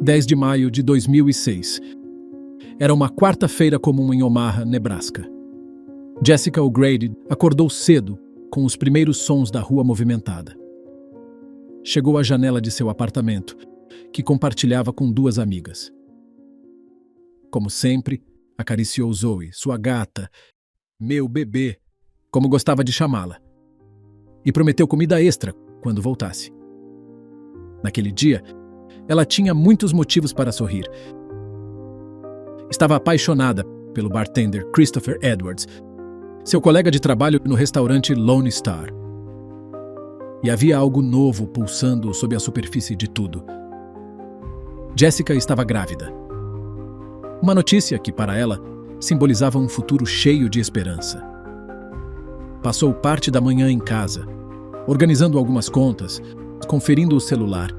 10 de maio de 2006. Era uma quarta-feira comum em Omaha, Nebraska. Jessica O'Grady acordou cedo com os primeiros sons da rua movimentada. Chegou à janela de seu apartamento, que compartilhava com duas amigas. Como sempre, acariciou Zoe, sua gata, meu bebê, como gostava de chamá-la, e prometeu comida extra quando voltasse. Naquele dia, ela tinha muitos motivos para sorrir. Estava apaixonada pelo bartender Christopher Edwards, seu colega de trabalho no restaurante Lone Star. E havia algo novo pulsando sob a superfície de tudo. Jessica estava grávida. Uma notícia que, para ela, simbolizava um futuro cheio de esperança. Passou parte da manhã em casa, organizando algumas contas, conferindo o celular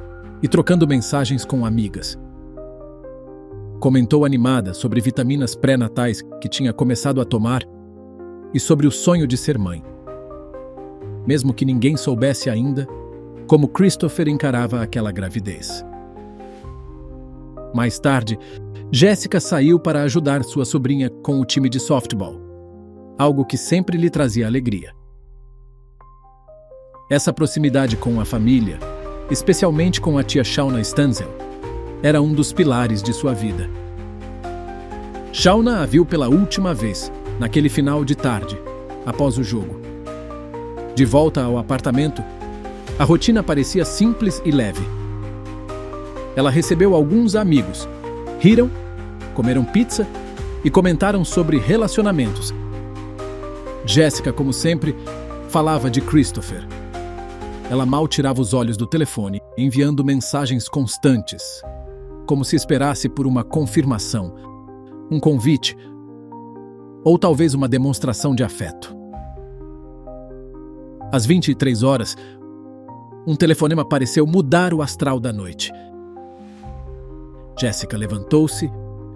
e trocando mensagens com amigas. Comentou animada sobre vitaminas pré-natais que tinha começado a tomar e sobre o sonho de ser mãe. Mesmo que ninguém soubesse ainda como Christopher encarava aquela gravidez. Mais tarde, Jessica saiu para ajudar sua sobrinha com o time de softball, algo que sempre lhe trazia alegria. Essa proximidade com a família, especialmente com a tia Shauna Stanzel, era um dos pilares de sua vida. Shauna a viu pela última vez, naquele final de tarde, após o jogo. De volta ao apartamento, a rotina parecia simples e leve. Ela recebeu alguns amigos, riram, comeram pizza e comentaram sobre relacionamentos. Jessica, como sempre, falava de Christopher. Ela mal tirava os olhos do telefone, enviando mensagens constantes, como se esperasse por uma confirmação, um convite, ou talvez uma demonstração de afeto. Às 23 horas, um telefonema pareceu mudar o astral da noite. Jessica levantou-se,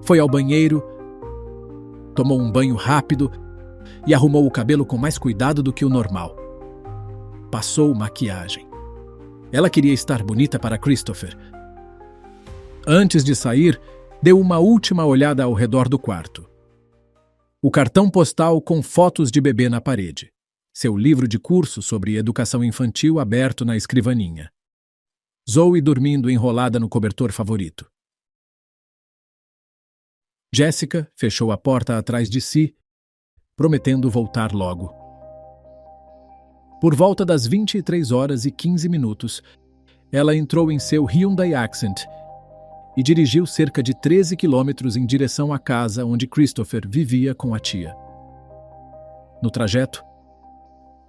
foi ao banheiro, tomou um banho rápido e arrumou o cabelo com mais cuidado do que o normal. Passou maquiagem. Ela queria estar bonita para Christopher. Antes de sair, deu uma última olhada ao redor do quarto. O cartão postal com fotos de bebê na parede. Seu livro de curso sobre educação infantil aberto na escrivaninha. Zoe dormindo enrolada no cobertor favorito. Jessica fechou a porta atrás de si, prometendo voltar logo. Por volta das 23 horas e 15 minutos, ela entrou em seu Hyundai Accent e dirigiu cerca de 13 quilômetros em direção à casa onde Christopher vivia com a tia. No trajeto,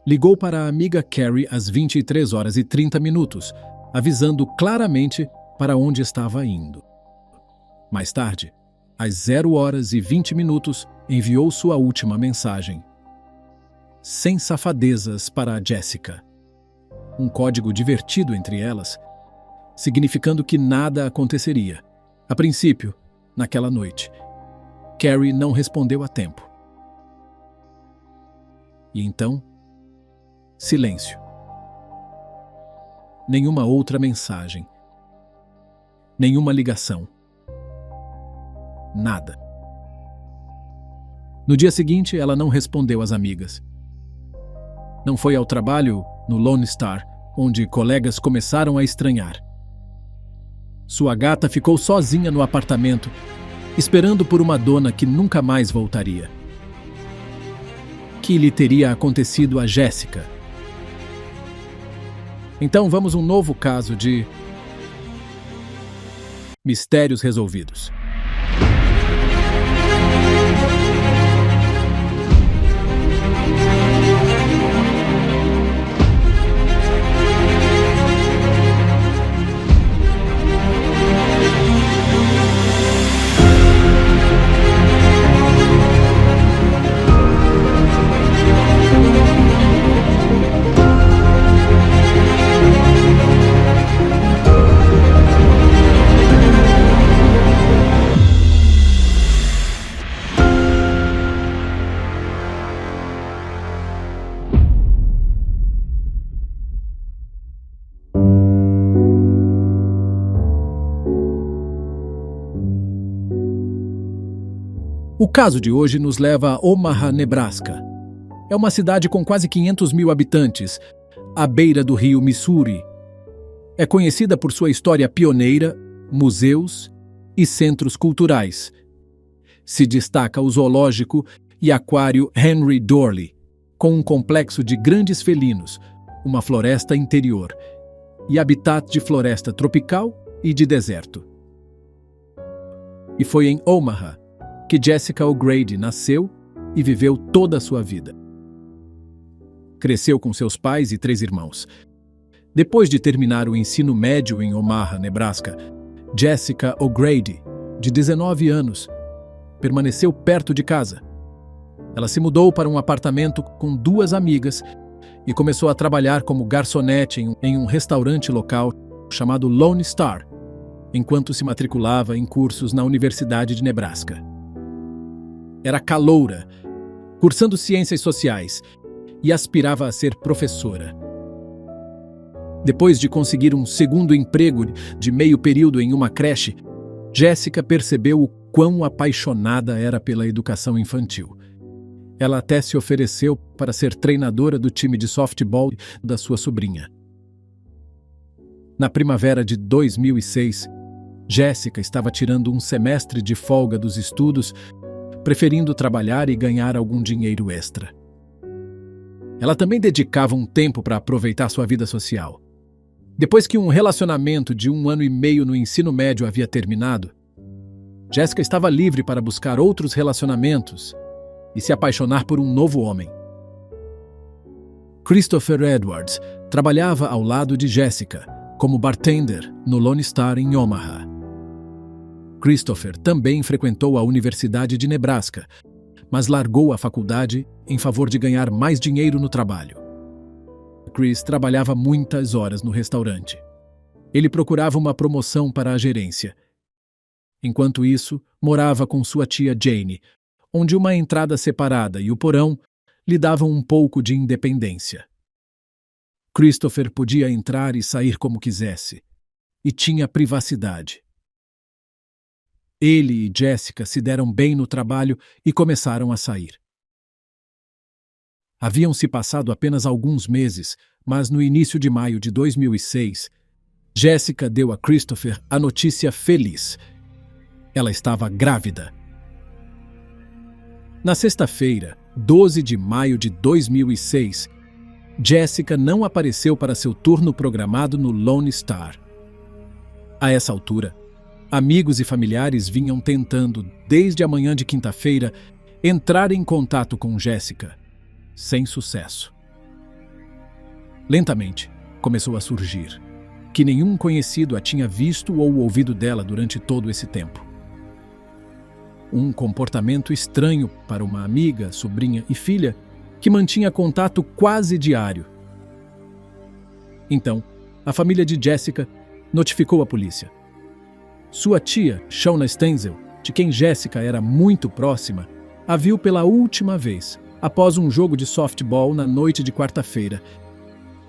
ligou para a amiga Carrie às 23 horas e 30 minutos, avisando claramente para onde estava indo. Mais tarde, às 0 horas e 20 minutos, enviou sua última mensagem. Sem safadezas para a Jessica. Um código divertido entre elas, significando que nada aconteceria. A princípio, naquela noite, Carrie não respondeu a tempo. E então, silêncio. Nenhuma outra mensagem. Nenhuma ligação. Nada. No dia seguinte, ela não respondeu às amigas. Não foi ao trabalho no Lone Star, onde colegas começaram a estranhar. Sua gata ficou sozinha no apartamento, esperando por uma dona que nunca mais voltaria. Que lhe teria acontecido a Jessica? Então vamos um novo caso de mistérios resolvidos. O caso de hoje nos leva a Omaha, Nebraska. É uma cidade com quase 500 mil habitantes, à beira do rio Missouri. É conhecida por sua história pioneira, museus e centros culturais. Se destaca o zoológico e aquário Henry Doorly, com um complexo de grandes felinos, uma floresta interior e habitat de floresta tropical e de deserto. E foi em Omaha que Jessica O'Grady nasceu e viveu toda a sua vida. Cresceu com seus pais e 3 irmãos. Depois de terminar o ensino médio em Omaha, Nebraska, Jessica O'Grady, de 19 anos, permaneceu perto de casa. Ela se mudou para um apartamento com 2 amigas e começou a trabalhar como garçonete em um restaurante local chamado Lone Star, enquanto se matriculava em cursos na Universidade de Nebraska. Era caloura, cursando ciências sociais, e aspirava a ser professora. Depois de conseguir um segundo emprego de meio período em uma creche, Jessica percebeu o quão apaixonada era pela educação infantil. Ela até se ofereceu para ser treinadora do time de softball da sua sobrinha. Na primavera de 2006, Jessica estava tirando um semestre de folga dos estudos, preferindo trabalhar e ganhar algum dinheiro extra. Ela também dedicava um tempo para aproveitar sua vida social. Depois que um relacionamento de 1 ano e meio no ensino médio havia terminado, Jessica estava livre para buscar outros relacionamentos e se apaixonar por um novo homem. Christopher Edwards trabalhava ao lado de Jessica como bartender no Lone Star em Omaha. Christopher também frequentou a Universidade de Nebraska, mas largou a faculdade em favor de ganhar mais dinheiro no trabalho. Chris trabalhava muitas horas no restaurante. Ele procurava uma promoção para a gerência. Enquanto isso, morava com sua tia Jane, onde uma entrada separada e o porão lhe davam um pouco de independência. Christopher podia entrar e sair como quisesse, e tinha privacidade. Ele e Jessica se deram bem no trabalho e começaram a sair. Haviam se passado apenas alguns meses, mas no início de maio de 2006, Jessica deu a Christopher a notícia feliz. Ela estava grávida. Na sexta-feira, 12 de maio de 2006, Jessica não apareceu para seu turno programado no Lone Star. A essa altura, amigos e familiares vinham tentando, desde a manhã de quinta-feira, entrar em contato com Jessica, sem sucesso. Lentamente, começou a surgir que nenhum conhecido a tinha visto ou ouvido dela durante todo esse tempo. Um comportamento estranho para uma amiga, sobrinha e filha que mantinha contato quase diário. Então, a família de Jessica notificou a polícia. Sua tia, Shauna Stenzel, de quem Jessica era muito próxima, a viu pela última vez, após um jogo de softball na noite de quarta-feira.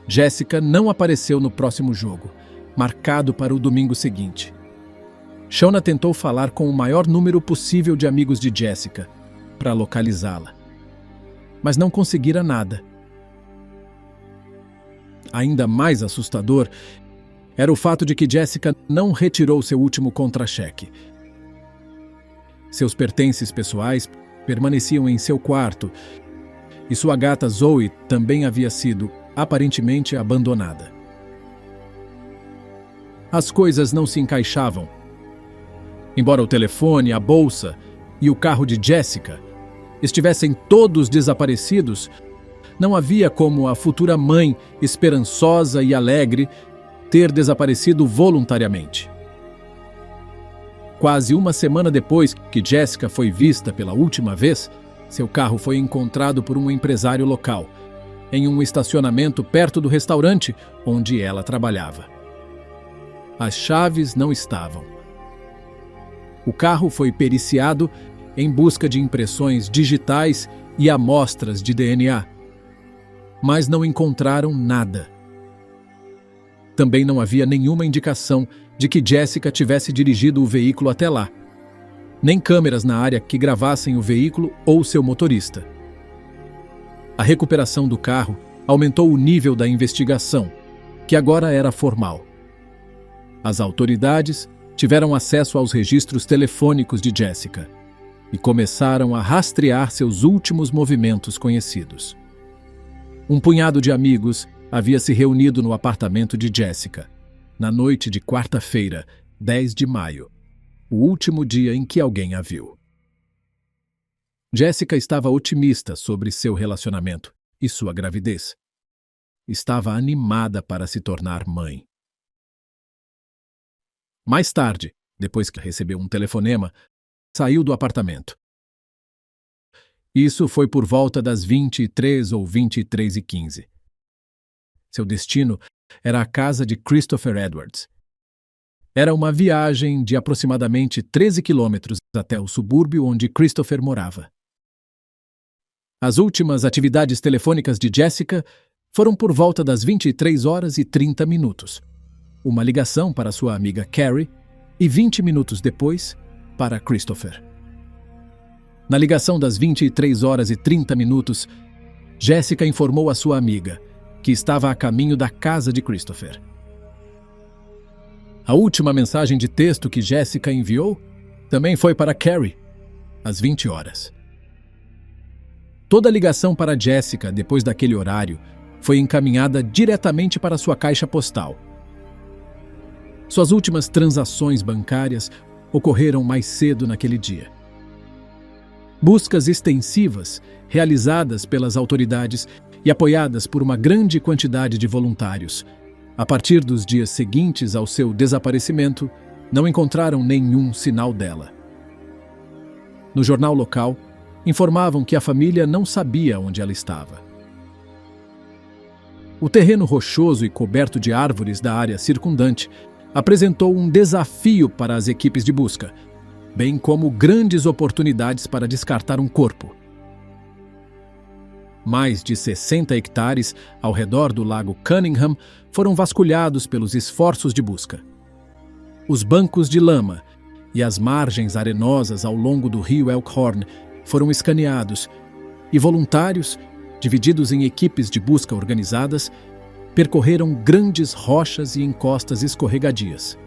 Jessica não apareceu no próximo jogo, marcado para o domingo seguinte. Shauna tentou falar com o maior número possível de amigos de Jessica, para localizá-la, mas não conseguira nada. Ainda mais assustador era o fato de que Jessica não retirou seu último contra-cheque. Seus pertences pessoais permaneciam em seu quarto e sua gata Zoe também havia sido, aparentemente, abandonada. As coisas não se encaixavam. Embora o telefone, a bolsa e o carro de Jessica estivessem todos desaparecidos, não havia como a futura mãe, esperançosa e alegre, ter desaparecido voluntariamente. Quase uma semana depois que Jessica foi vista pela última vez, seu carro foi encontrado por um empresário local, em um estacionamento perto do restaurante onde ela trabalhava. As chaves não estavam. O carro foi periciado em busca de impressões digitais e amostras de DNA, mas não encontraram nada. Também não havia nenhuma indicação de que Jessica tivesse dirigido o veículo até lá. nem câmeras na área que gravassem o veículo ou seu motorista. A recuperação do carro aumentou o nível da investigação, que agora era formal. As autoridades tiveram acesso aos registros telefônicos de Jessica e começaram a rastrear seus últimos movimentos conhecidos. Um punhado de amigos havia se reunido no apartamento de Jessica, na noite de quarta-feira, 10 de maio, o último dia em que alguém a viu. Jessica estava otimista sobre seu relacionamento e sua gravidez. Estava animada para se tornar mãe. Mais tarde, depois que recebeu um telefonema, saiu do apartamento. Isso foi por volta das 23 ou 23h15. Seu destino era a casa de Christopher Edwards. Era uma viagem de aproximadamente 13 quilômetros até o subúrbio onde Christopher morava. As últimas atividades telefônicas de Jessica foram por volta das 23h30. Uma ligação para sua amiga Carrie e 20 minutos depois, para Christopher. Na ligação das 23h30, Jessica informou a sua amiga que estava a caminho da casa de Christopher. A última mensagem de texto que Jessica enviou também foi para Carrie, às 20 horas. Toda a ligação para Jessica depois daquele horário foi encaminhada diretamente para sua caixa postal. Suas últimas transações bancárias ocorreram mais cedo naquele dia. Buscas extensivas, realizadas pelas autoridades e apoiadas por uma grande quantidade de voluntários, a partir dos dias seguintes ao seu desaparecimento, não encontraram nenhum sinal dela. No jornal local, informavam que a família não sabia onde ela estava. O terreno rochoso e coberto de árvores da área circundante apresentou um desafio para as equipes de busca, bem como grandes oportunidades para descartar um corpo. Mais de 60 hectares ao redor do lago Cunningham foram vasculhados pelos esforços de busca. Os bancos de lama e as margens arenosas ao longo do rio Elkhorn foram escaneados e voluntários, divididos em equipes de busca organizadas, percorreram grandes rochas e encostas escorregadias.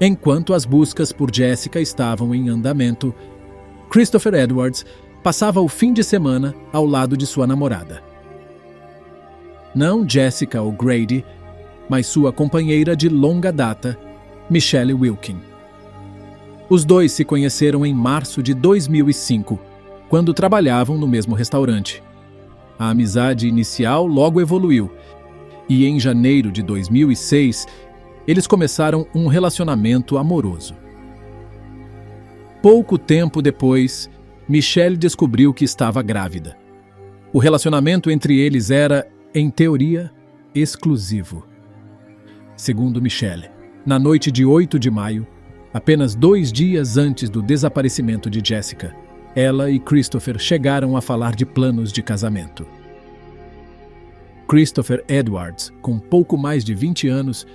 Enquanto as buscas por Jessica estavam em andamento, Christopher Edwards passava o fim de semana ao lado de sua namorada. Não Jessica O'Grady, mas sua companheira de longa data, Michelle Wilkin. Os dois se conheceram em março de 2005, quando trabalhavam no mesmo restaurante. A amizade inicial logo evoluiu, e em janeiro de 2006, eles começaram um relacionamento amoroso. Pouco tempo depois, Michelle descobriu que estava grávida. O relacionamento entre eles era, em teoria, exclusivo. Segundo Michelle, na noite de 8 de maio, apenas 2 dias antes do desaparecimento de Jessica, ela e Christopher chegaram a falar de planos de casamento. Christopher Edwards, com pouco mais de 20 anos,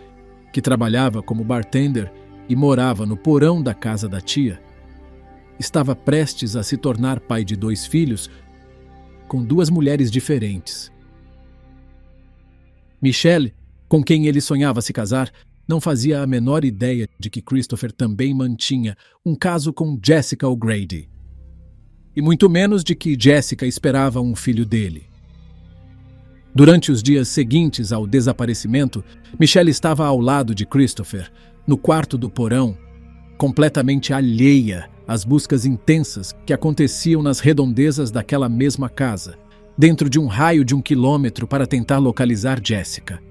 que trabalhava como bartender e morava no porão da casa da tia, estava prestes a se tornar pai de 2 filhos com 2 mulheres diferentes. Michelle, com quem ele sonhava se casar, não fazia a menor ideia de que Christopher também mantinha um caso com Jessica O'Grady. E muito menos de que Jessica esperava um filho dele. Durante os dias seguintes ao desaparecimento, Michelle estava ao lado de Christopher, no quarto do porão, completamente alheia às buscas intensas que aconteciam nas redondezas daquela mesma casa, dentro de um raio de 1 quilômetro para tentar localizar Jessica.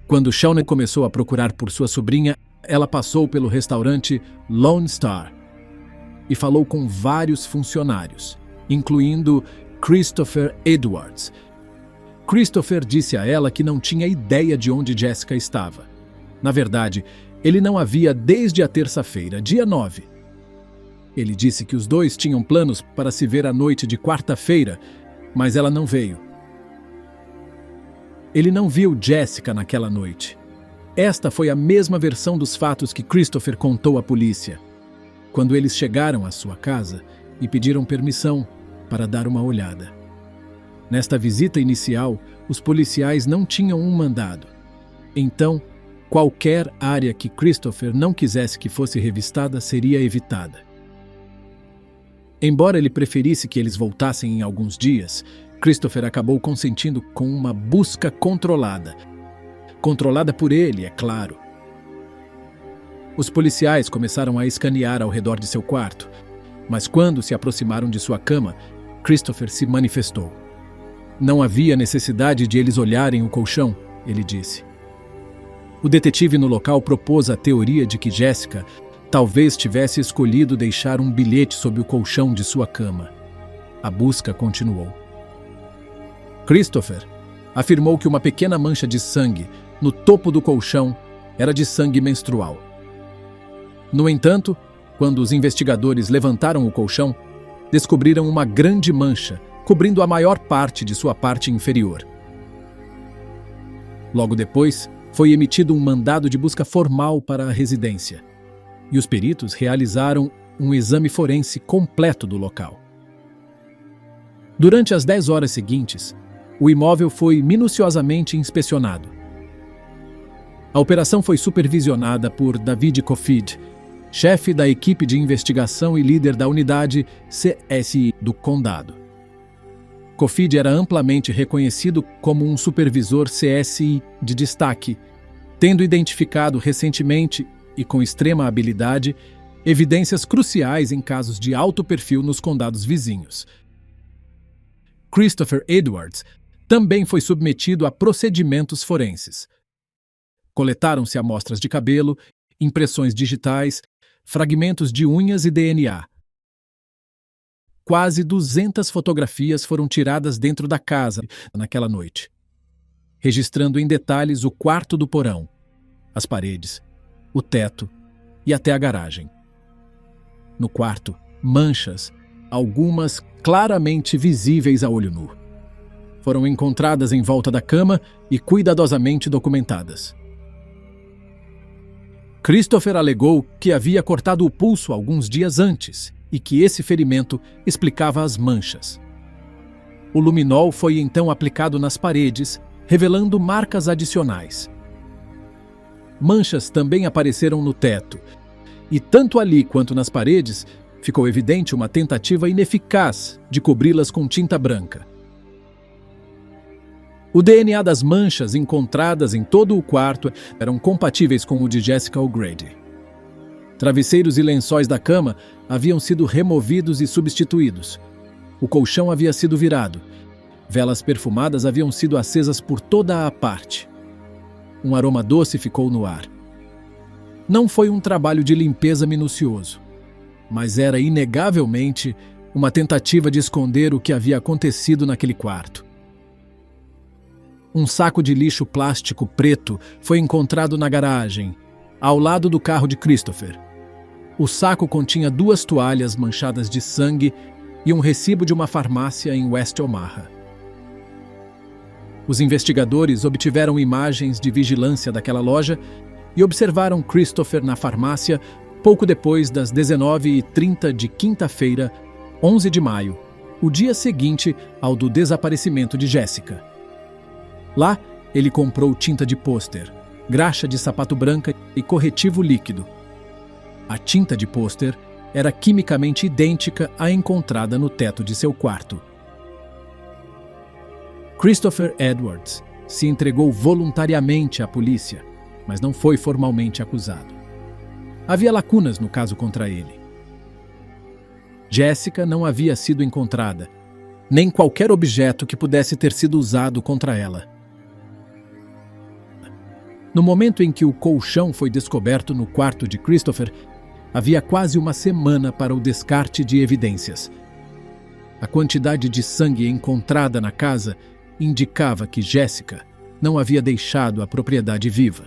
Quando Shawnee começou a procurar por sua sobrinha, ela passou pelo restaurante Lone Star e falou com vários funcionários, incluindo Christopher Edwards. Christopher disse a ela que não tinha ideia de onde Jessica estava. Na verdade, ele não a via desde a terça-feira, dia 9. Ele disse que os dois tinham planos para se ver à noite de quarta-feira, mas ela não veio. Ele não viu Jessica naquela noite. Esta foi a mesma versão dos fatos que Christopher contou à polícia, quando eles chegaram à sua casa e pediram permissão para dar uma olhada. Nesta visita inicial, os policiais não tinham um mandado. Então, qualquer área que Christopher não quisesse que fosse revistada seria evitada. Embora ele preferisse que eles voltassem em alguns dias, Christopher acabou consentindo com uma busca controlada. Controlada por ele, é claro. Os policiais começaram a escanear ao redor de seu quarto, mas quando se aproximaram de sua cama, Christopher se manifestou. Não havia necessidade de eles olharem o colchão, ele disse. O detetive no local propôs a teoria de que Jessica talvez tivesse escolhido deixar um bilhete sob o colchão de sua cama. A busca continuou. Christopher afirmou que uma pequena mancha de sangue no topo do colchão era de sangue menstrual. No entanto, quando os investigadores levantaram o colchão, descobriram uma grande mancha cobrindo a maior parte de sua parte inferior. Logo depois, foi emitido um mandado de busca formal para a residência, e os peritos realizaram um exame forense completo do local. Durante as 10 horas seguintes, o imóvel foi minuciosamente inspecionado. A operação foi supervisionada por David Kofid, chefe da equipe de investigação e líder da unidade CSI do condado. Kofid era amplamente reconhecido como um supervisor CSI de destaque, tendo identificado recentemente e com extrema habilidade evidências cruciais em casos de alto perfil nos condados vizinhos. Christopher Edwards também foi submetido a procedimentos forenses. Coletaram-se amostras de cabelo, impressões digitais, fragmentos de unhas e DNA. Quase 200 fotografias foram tiradas dentro da casa naquela noite, registrando em detalhes o quarto do porão, as paredes, o teto e até a garagem. No quarto, manchas, algumas claramente visíveis a olho nu. Foram encontradas em volta da cama e cuidadosamente documentadas. Christopher alegou que havia cortado o pulso alguns dias antes e que esse ferimento explicava as manchas. O luminol foi então aplicado nas paredes, revelando marcas adicionais. Manchas também apareceram no teto, e tanto ali quanto nas paredes ficou evidente uma tentativa ineficaz de cobri-las com tinta branca. O DNA das manchas encontradas em todo o quarto eram compatíveis com o de Jessica O'Grady. Travesseiros e lençóis da cama haviam sido removidos e substituídos. O colchão havia sido virado. Velas perfumadas haviam sido acesas por toda a parte. Um aroma doce ficou no ar. Não foi um trabalho de limpeza minucioso, mas era inegavelmente uma tentativa de esconder o que havia acontecido naquele quarto. Um saco de lixo plástico preto foi encontrado na garagem, ao lado do carro de Christopher. O saco continha 2 toalhas manchadas de sangue e um recibo de uma farmácia em West Omaha. Os investigadores obtiveram imagens de vigilância daquela loja e observaram Christopher na farmácia pouco depois das 19h30 de quinta-feira, 11 de maio, o dia seguinte ao do desaparecimento de Jessica. Lá, ele comprou tinta de pôster, graxa de sapato branca e corretivo líquido. A tinta de pôster era quimicamente idêntica à encontrada no teto de seu quarto. Christopher Edwards se entregou voluntariamente à polícia, mas não foi formalmente acusado. Havia lacunas no caso contra ele. Jessica não havia sido encontrada, nem qualquer objeto que pudesse ter sido usado contra ela. No momento em que o colchão foi descoberto no quarto de Christopher, havia quase uma semana para o descarte de evidências. A quantidade de sangue encontrada na casa indicava que Jessica não havia deixado a propriedade viva.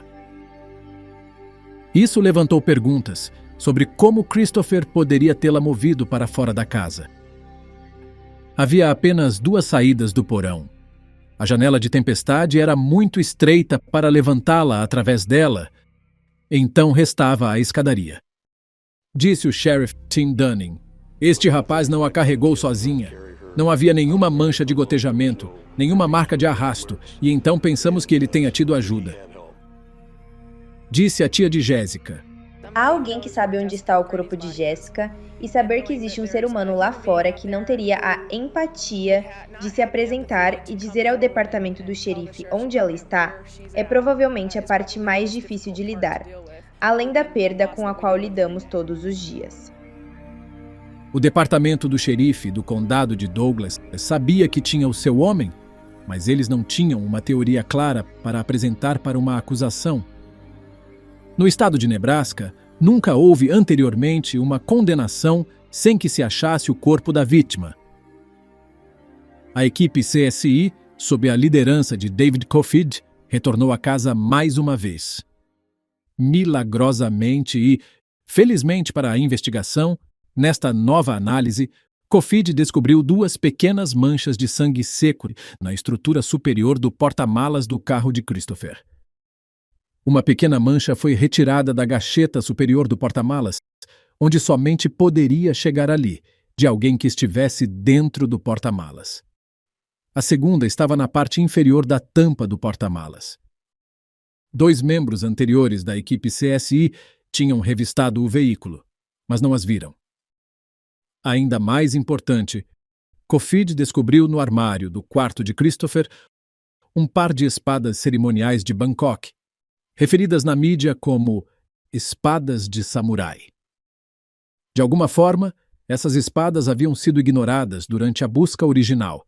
Isso levantou perguntas sobre como Christopher poderia tê-la movido para fora da casa. Havia apenas 2 saídas do porão. A janela de tempestade era muito estreita para levantá-la através dela, então restava a escadaria. Disse o Sheriff Tim Dunning. Este rapaz não a carregou sozinha. Não havia nenhuma mancha de gotejamento, nenhuma marca de arrasto, e então pensamos que ele tenha tido ajuda. Disse a tia de Jéssica. Há alguém que sabe onde está o corpo de Jéssica, e saber que existe um ser humano lá fora que não teria a empatia de se apresentar e dizer ao departamento do xerife onde ela está, é provavelmente a parte mais difícil de lidar, além da perda com a qual lidamos todos os dias. O departamento do xerife do condado de Douglas sabia que tinha o seu homem, mas eles não tinham uma teoria clara para apresentar para uma acusação. No estado de Nebraska, nunca houve anteriormente uma condenação sem que se achasse o corpo da vítima. A equipe CSI, sob a liderança de David Coffid, retornou à casa mais uma vez. Milagrosamente e, felizmente para a investigação, nesta nova análise, Coffid descobriu 2 pequenas manchas de sangue seco na estrutura superior do porta-malas do carro de Christopher. Uma pequena mancha foi retirada da gacheta superior do porta-malas, onde somente poderia chegar ali, de alguém que estivesse dentro do porta-malas. A segunda estava na parte inferior da tampa do porta-malas. 2 membros anteriores da equipe CSI tinham revistado o veículo, mas não as viram. Ainda mais importante, Coffid descobriu no armário do quarto de Christopher um par de espadas cerimoniais de Bangkok, referidas na mídia como espadas de samurai. De alguma forma, essas espadas haviam sido ignoradas durante a busca original,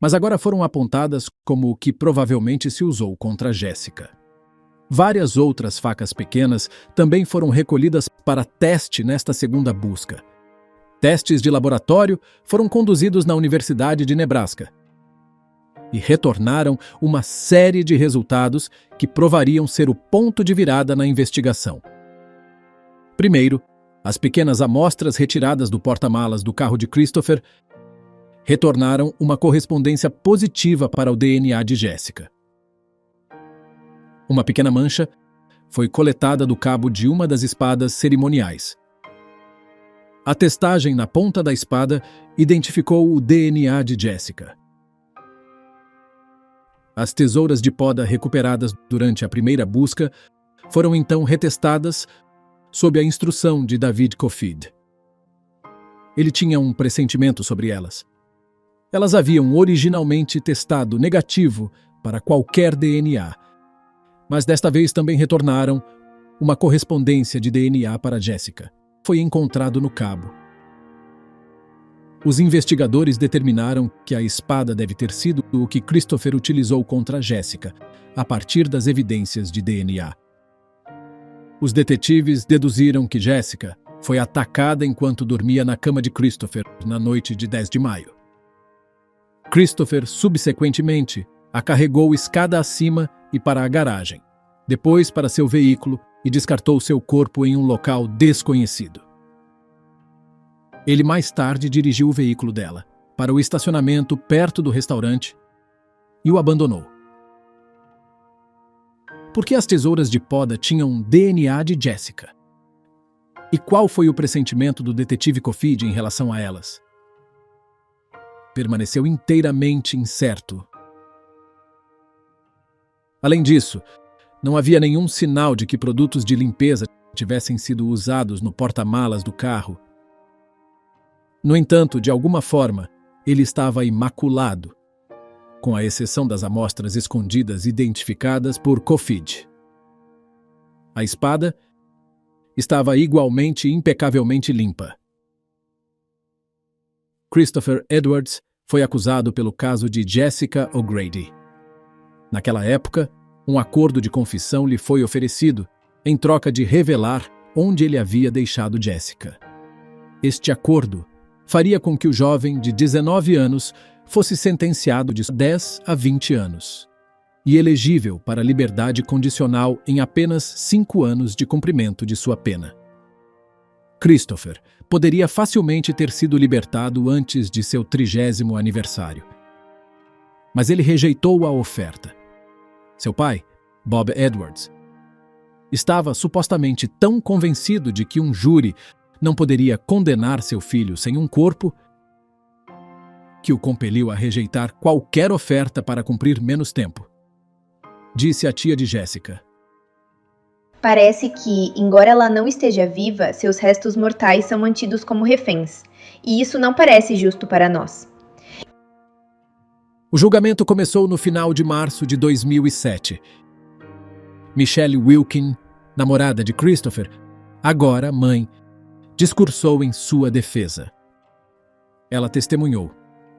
mas agora foram apontadas como o que provavelmente se usou contra Jéssica. Várias outras facas pequenas também foram recolhidas para teste nesta segunda busca. Testes de laboratório foram conduzidos na Universidade de Nebraska e retornaram uma série de resultados que provariam ser o ponto de virada na investigação. Primeiro, as pequenas amostras retiradas do porta-malas do carro de Christopher retornaram uma correspondência positiva para o DNA de Jéssica. Uma pequena mancha foi coletada do cabo de uma das espadas cerimoniais. A testagem na ponta da espada identificou o DNA de Jéssica. As tesouras de poda recuperadas durante a primeira busca foram então retestadas sob a instrução de David Coffid. Ele tinha um pressentimento sobre elas. Elas haviam originalmente testado negativo para qualquer DNA, mas desta vez também retornaram uma correspondência de DNA para Jéssica. Foi encontrado no cabo. Os investigadores determinaram que a espada deve ter sido o que Christopher utilizou contra Jéssica, a partir das evidências de DNA. Os detetives deduziram que Jéssica foi atacada enquanto dormia na cama de Christopher na noite de 10 de maio. Christopher, subsequentemente, a carregou escada acima e para a garagem, depois para seu veículo e descartou seu corpo em um local desconhecido. Ele mais tarde dirigiu o veículo dela para o estacionamento perto do restaurante e o abandonou. Por que as tesouras de poda tinham DNA de Jéssica? E qual foi o pressentimento do detetive Coffid em relação a elas? Permaneceu inteiramente incerto. Além disso, não havia nenhum sinal de que produtos de limpeza tivessem sido usados no porta-malas do carro. No entanto, de alguma forma, ele estava imaculado, com a exceção das amostras escondidas identificadas por Coffid. A espada estava igualmente impecavelmente limpa. Christopher Edwards foi acusado pelo caso de Jessica O'Grady. Naquela época, um acordo de confissão lhe foi oferecido, em troca de revelar onde ele havia deixado Jéssica. Este acordo faria com que o jovem de 19 anos fosse sentenciado de 10 a 20 anos e elegível para liberdade condicional em apenas 5 anos de cumprimento de sua pena. Christopher poderia facilmente ter sido libertado antes de seu 30º aniversário. mas ele rejeitou a oferta. Seu pai, Bob Edwards, estava supostamente tão convencido de que um júri não poderia condenar seu filho sem um corpo que o compeliu a rejeitar qualquer oferta para cumprir menos tempo. Disse a tia de Jessica: Parece que, embora ela não esteja viva, seus restos mortais são mantidos como reféns, e isso não parece justo para nós. O julgamento começou no final de março de 2007. Michelle Wilkin, namorada de Christopher, agora mãe, discursou em sua defesa. Ela testemunhou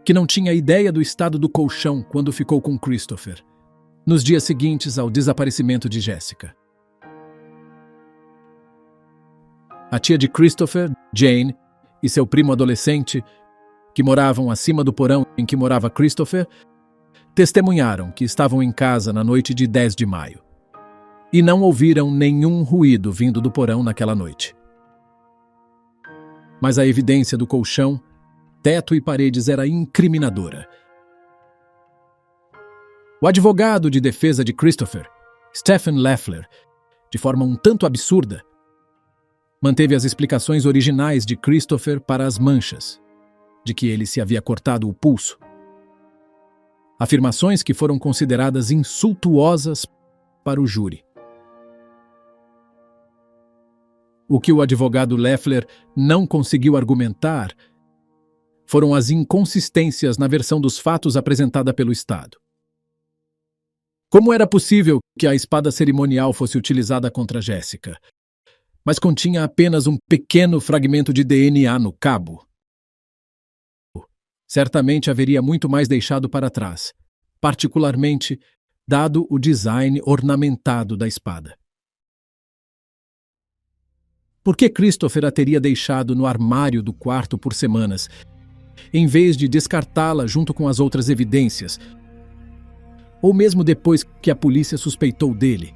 que não tinha ideia do estado do colchão quando ficou com Christopher, nos dias seguintes ao desaparecimento de Jessica. A tia de Christopher, Jane, e seu primo adolescente, que moravam acima do porão em que morava Christopher, testemunharam que estavam em casa na noite de 10 de maio e não ouviram nenhum ruído vindo do porão naquela noite. Mas a evidência do colchão, teto e paredes era incriminadora. O advogado de defesa de Christopher, Stephen Leffler, de forma um tanto absurda, manteve as explicações originais de Christopher para as manchas, de que ele se havia cortado o pulso. Afirmações que foram consideradas insultuosas para o júri. O que o advogado Leffler não conseguiu argumentar foram as inconsistências na versão dos fatos apresentada pelo Estado. Como era possível que a espada cerimonial fosse utilizada contra Jessica, mas continha apenas um pequeno fragmento de DNA no cabo? Certamente haveria muito mais deixado para trás, particularmente dado o design ornamentado da espada. Por que Christopher a teria deixado no armário do quarto por semanas, em vez de descartá-la junto com as outras evidências, ou mesmo depois que a polícia suspeitou dele?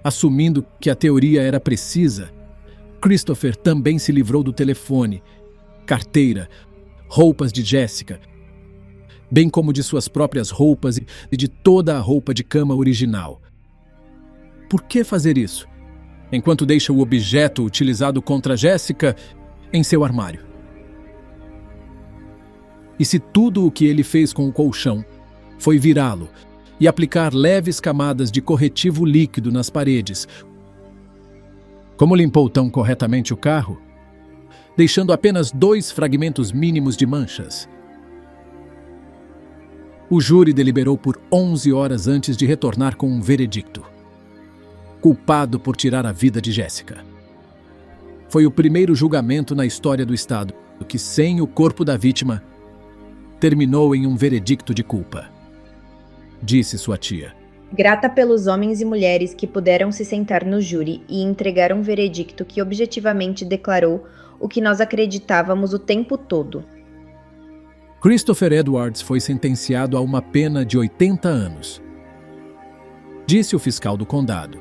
Assumindo que a teoria era precisa, Christopher também se livrou do telefone, carteira, roupas de Jessica, bem como de suas próprias roupas e de toda a roupa de cama original. Por que fazer isso, enquanto deixa o objeto utilizado contra Jessica em seu armário? E se tudo o que ele fez com o colchão foi virá-lo e aplicar leves camadas de corretivo líquido nas paredes, como limpou tão corretamente o carro, deixando apenas 2 fragmentos mínimos de manchas? O júri deliberou por 11 horas antes de retornar com um veredicto: culpado por tirar a vida de Jessica. Foi o primeiro julgamento na história do Estado que, sem o corpo da vítima, terminou em um veredicto de culpa. Disse sua tia: Grata pelos homens e mulheres que puderam se sentar no júri e entregar um veredicto que objetivamente declarou o que nós acreditávamos o tempo todo. Christopher Edwards foi sentenciado a uma pena de 80 anos. Disse o fiscal do condado: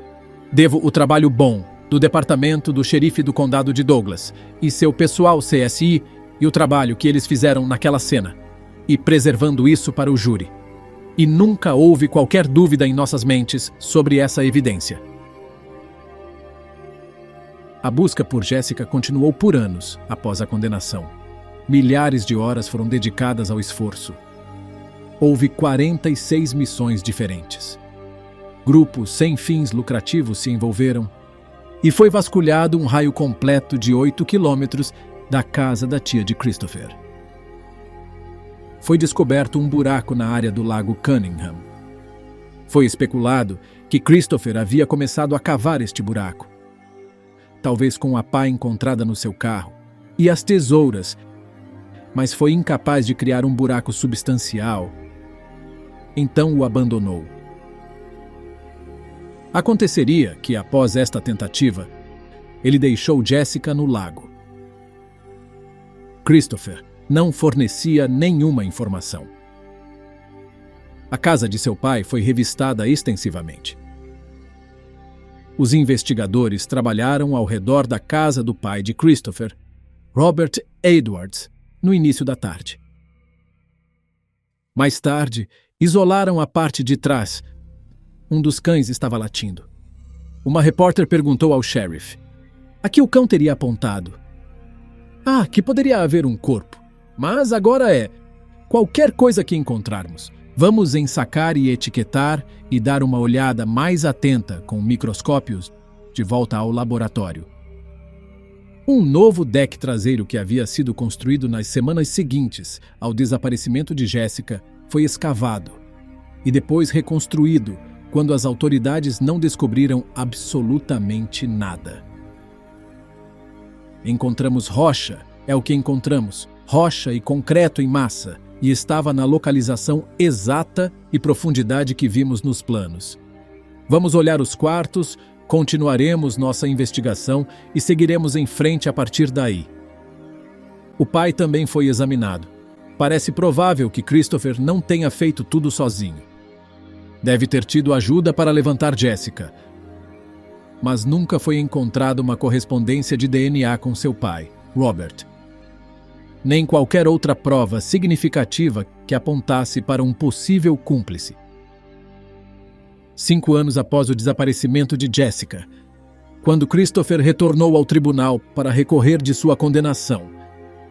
devo o trabalho bom do departamento do xerife do condado de Douglas e seu pessoal CSI e o trabalho que eles fizeram naquela cena, e preservando isso para o júri. E nunca houve qualquer dúvida em nossas mentes sobre essa evidência. A busca por Jessica continuou por anos após a condenação. Milhares de horas foram dedicadas ao esforço. Houve 46 missões diferentes. Grupos sem fins lucrativos se envolveram e foi vasculhado um raio completo de 8 quilômetros da casa da tia de Christopher. Foi descoberto um buraco na área do lago Cunningham. Foi especulado que Christopher havia começado a cavar este buraco, talvez com a pá encontrada no seu carro e as tesouras, mas foi incapaz de criar um buraco substancial. Então o abandonou. Aconteceria que, após esta tentativa, ele deixou Jessica no lago. Christopher não fornecia nenhuma informação. A casa de seu pai foi revistada extensivamente. Os investigadores trabalharam ao redor da casa do pai de Christopher, Robert Edwards, no início da tarde. Mais tarde, isolaram a parte de trás. Um dos cães estava latindo. Uma repórter perguntou ao sheriff: a que o cão teria apontado? Ah, que poderia haver um corpo. Mas agora é: qualquer coisa que encontrarmos, vamos ensacar e etiquetar e dar uma olhada mais atenta com microscópios de volta ao laboratório. Um novo deck traseiro que havia sido construído nas semanas seguintes ao desaparecimento de Jessica foi escavado e depois reconstruído quando as autoridades não descobriram absolutamente nada. Encontramos rocha, é o que encontramos, rocha e concreto em massa, e estava na localização exata e profundidade que vimos nos planos. Vamos olhar os quartos, continuaremos nossa investigação e seguiremos em frente a partir daí. O pai também foi examinado. Parece provável que Christopher não tenha feito tudo sozinho. Deve ter tido ajuda para levantar Jessica. Mas nunca foi encontrada uma correspondência de DNA com seu pai, Robert. Nem qualquer outra prova significativa que apontasse para um possível cúmplice. 5 anos após o desaparecimento de Jessica, quando Christopher retornou ao tribunal para recorrer de sua condenação,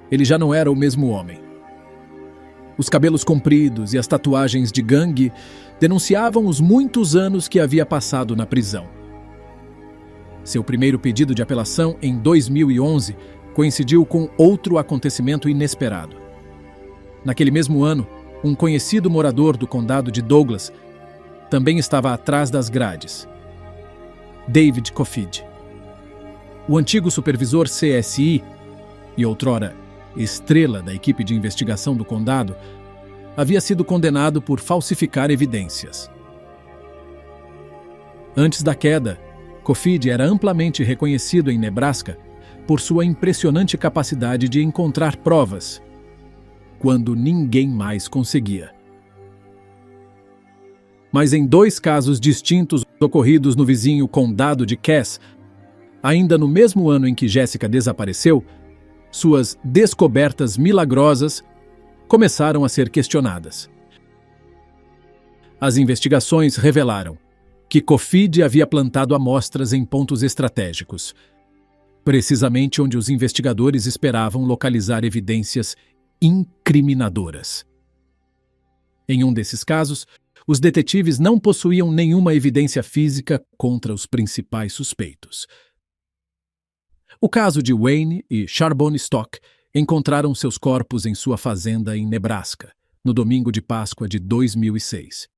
ele já não era o mesmo homem. Os cabelos compridos e as tatuagens de gangue denunciavam os muitos anos que havia passado na prisão. Seu primeiro pedido de apelação, em 2011, coincidiu com outro acontecimento inesperado. Naquele mesmo ano, um conhecido morador do condado de Douglas também estava atrás das grades. David Coffid. O antigo supervisor CSI e outrora estrela da equipe de investigação do condado, havia sido condenado por falsificar evidências. Antes da queda, Coffid era amplamente reconhecido em Nebraska por sua impressionante capacidade de encontrar provas, quando ninguém mais conseguia. Mas em 2 casos distintos ocorridos no vizinho condado de Cass, ainda no mesmo ano em que Jessica desapareceu, suas descobertas milagrosas começaram a ser questionadas. As investigações revelaram que Coffid havia plantado amostras em pontos estratégicos, precisamente onde os investigadores esperavam localizar evidências incriminadoras. Em um desses casos, os detetives não possuíam nenhuma evidência física contra os principais suspeitos. O caso de Wayne e Charbonne Stock encontraram seus corpos em sua fazenda em Nebraska, no domingo de Páscoa de 2006.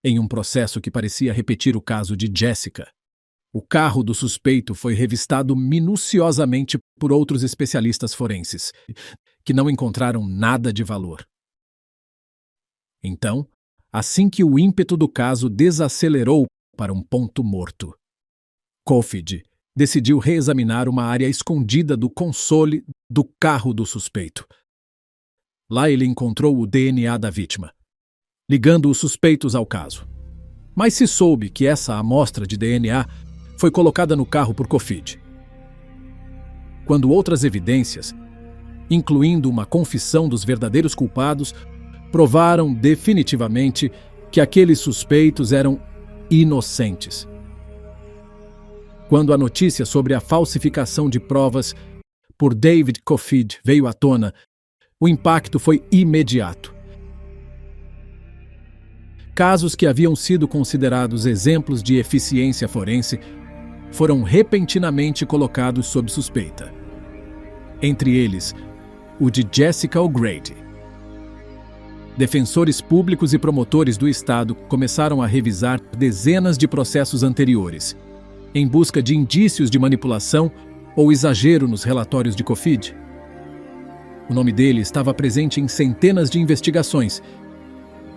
Em um processo que parecia repetir o caso de Jessica, o carro do suspeito foi revistado minuciosamente por outros especialistas forenses, que não encontraram nada de valor. Então, assim que o ímpeto do caso desacelerou para um ponto morto, Coffid decidiu reexaminar uma área escondida do console do carro do suspeito. Lá ele encontrou o DNA da vítima, ligando os suspeitos ao caso. Mas se soube que essa amostra de DNA foi colocada no carro por Coffid. Quando outras evidências, incluindo uma confissão dos verdadeiros culpados, provaram definitivamente que aqueles suspeitos eram inocentes. Quando a notícia sobre a falsificação de provas por David Coffid veio à tona, o impacto foi imediato. Casos que haviam sido considerados exemplos de eficiência forense foram repentinamente colocados sob suspeita. Entre eles, o de Jessica O'Grady. Defensores públicos e promotores do estado começaram a revisar dezenas de processos anteriores, em busca de indícios de manipulação ou exagero nos relatórios de Coffid. O nome dele estava presente em centenas de investigações,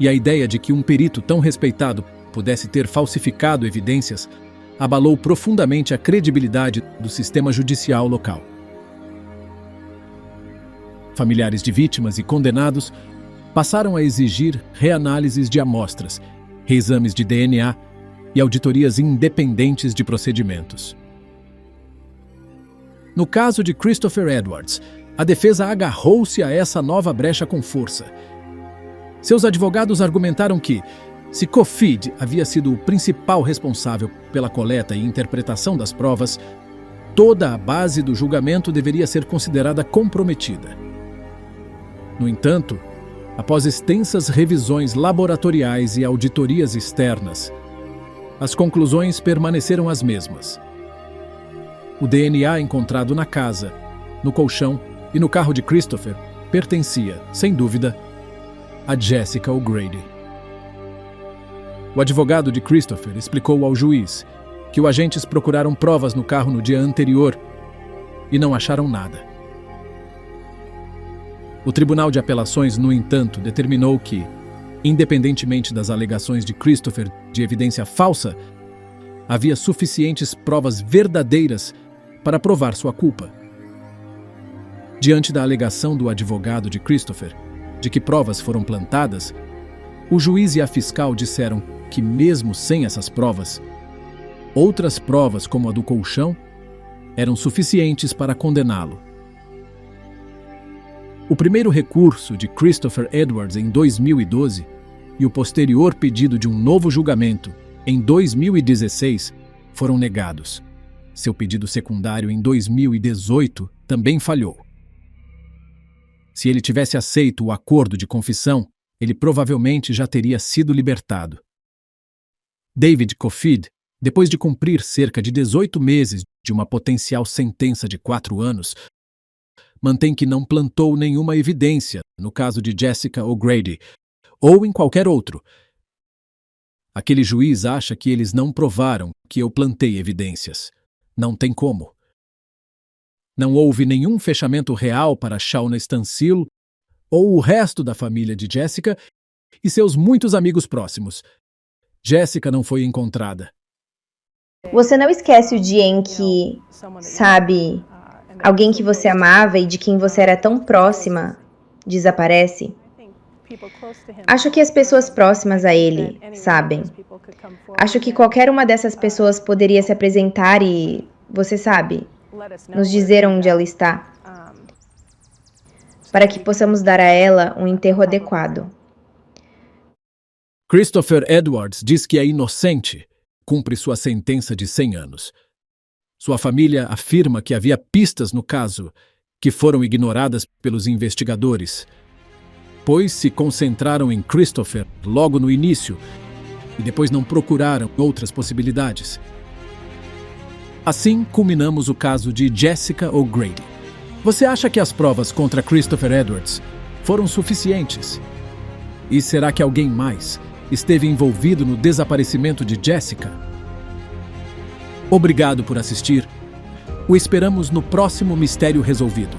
e a ideia de que um perito tão respeitado pudesse ter falsificado evidências abalou profundamente a credibilidade do sistema judicial local. Familiares de vítimas e condenados passaram a exigir reanálises de amostras, reexames de DNA e auditorias independentes de procedimentos. No caso de Christopher Edwards, a defesa agarrou-se a essa nova brecha com força Seus advogados argumentaram que, se Cofid havia sido o principal responsável pela coleta e interpretação das provas, toda a base do julgamento deveria ser considerada comprometida. No entanto, após extensas revisões laboratoriais e auditorias externas, as conclusões permaneceram as mesmas. O DNA encontrado na casa, no colchão e no carro de Christopher pertencia, sem dúvida, a Jessica O'Grady. O advogado de Christopher explicou ao juiz que os agentes procuraram provas no carro no dia anterior e não acharam nada. O Tribunal de Apelações, no entanto, determinou que, independentemente das alegações de Christopher de evidência falsa, havia suficientes provas verdadeiras para provar sua culpa. Diante da alegação do advogado de Christopher de que provas foram plantadas, o juiz e a fiscal disseram que, mesmo sem essas provas, outras provas, como a do colchão, eram suficientes para condená-lo. O primeiro recurso de Christopher Edwards em 2012 e o posterior pedido de um novo julgamento em 2016 foram negados. Seu pedido secundário em 2018 também falhou. Se ele tivesse aceito o acordo de confissão, ele provavelmente já teria sido libertado. David Cofid, depois de cumprir cerca de 18 meses de uma potencial sentença de 4 anos, mantém que não plantou nenhuma evidência no caso de Jessica O'Grady ou em qualquer outro. Aquele juiz acha que eles não provaram que eu plantei evidências. Não tem como. Não houve nenhum fechamento real para Shauna Stancil ou o resto da família de Jessica e seus muitos amigos próximos. Jessica não foi encontrada. Você não esquece o dia em que, sabe, alguém que você amava e de quem você era tão próxima desaparece? Acho que as pessoas próximas a ele sabem. Acho que qualquer uma dessas pessoas poderia se apresentar e, você sabe, nos dizer onde ela está, para que possamos dar a ela um enterro adequado. Christopher Edwards diz que é inocente, cumpre sua sentença de 100 anos. Sua família afirma que havia pistas no caso que foram ignoradas pelos investigadores, pois se concentraram em Christopher logo no início e depois não procuraram outras possibilidades. Assim, culminamos o caso de Jessica O'Grady. Você acha que as provas contra Christopher Edwards foram suficientes? E será que alguém mais esteve envolvido no desaparecimento de Jessica? Obrigado por assistir. O esperamos no próximo Mistério Resolvido.